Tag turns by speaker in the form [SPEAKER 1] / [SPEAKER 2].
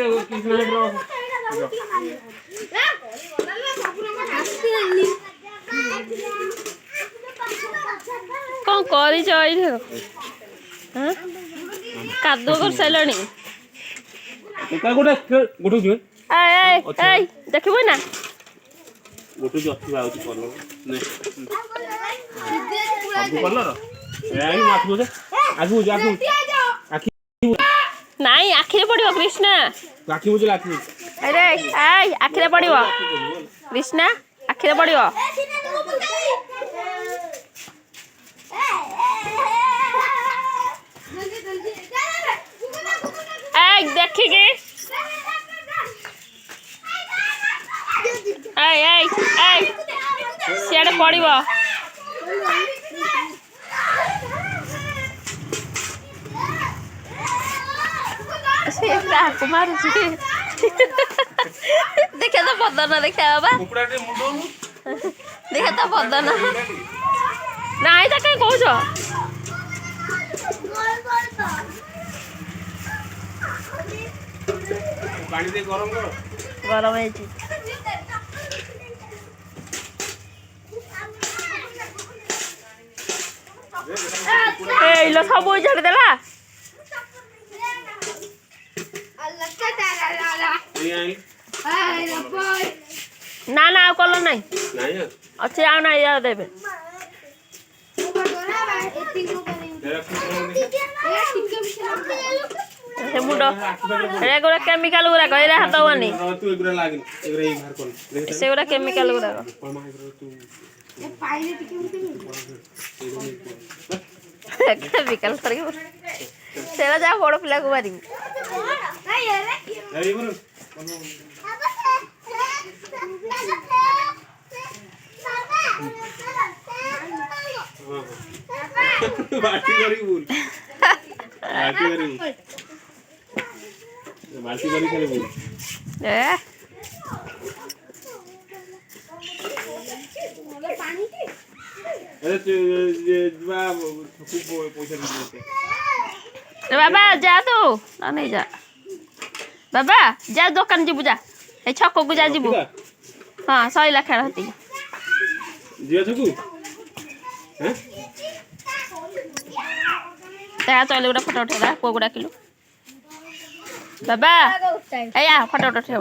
[SPEAKER 1] head Krishna head रो
[SPEAKER 2] कौन करी चाहिए हां कादो कर सैलणी
[SPEAKER 1] का गोटे गोटो जो
[SPEAKER 2] ए ए देखिबो ना
[SPEAKER 1] गोटो जो अच्छी आउची कलर ने सब कलर ए माथु जे आगु आखि
[SPEAKER 2] नहीं आखिरे पड़ियो कृष्णा
[SPEAKER 1] आखि मुझे आखि
[SPEAKER 2] अरे ए आखिरे पड़ियो कृष्णा आखिरे पड़ियो ए देखिगे ए सियाड़े पड़ियो मारू देखे तो बदन देखा बाबा देखे तो बदन नाई तो कहीं कौच गरम है सब झाड़देला ना ना कलर नहीं अच्छे आ ना या देबे से मुंडो रे गोरा केमिकल गुरा गइरा हाथ वनी
[SPEAKER 1] तू एगुरा लागिन एगुरा ई बाहर कोन
[SPEAKER 2] से गुरा केमिकल गुरा
[SPEAKER 1] ए
[SPEAKER 3] पाइले टिके
[SPEAKER 2] केमिकल करके सेरा जा बड़ पिला को मारी
[SPEAKER 3] नहीं रे
[SPEAKER 1] ए बोल बाटी करी बोल बाटी करी बाटी करी करे बोल
[SPEAKER 2] ए
[SPEAKER 3] पानी की
[SPEAKER 1] अरे बा छकू पैसा दे
[SPEAKER 2] बाबा जा तू ना नहीं जा बाबा जा दुकान जीबू जा ए छक को जा जीबू हां सही ला खेल होती
[SPEAKER 1] जिया छकू हैं
[SPEAKER 2] ता चले गोटा फोटो उठेला को गोटा किलो बाबा ए या फोटो उठेओ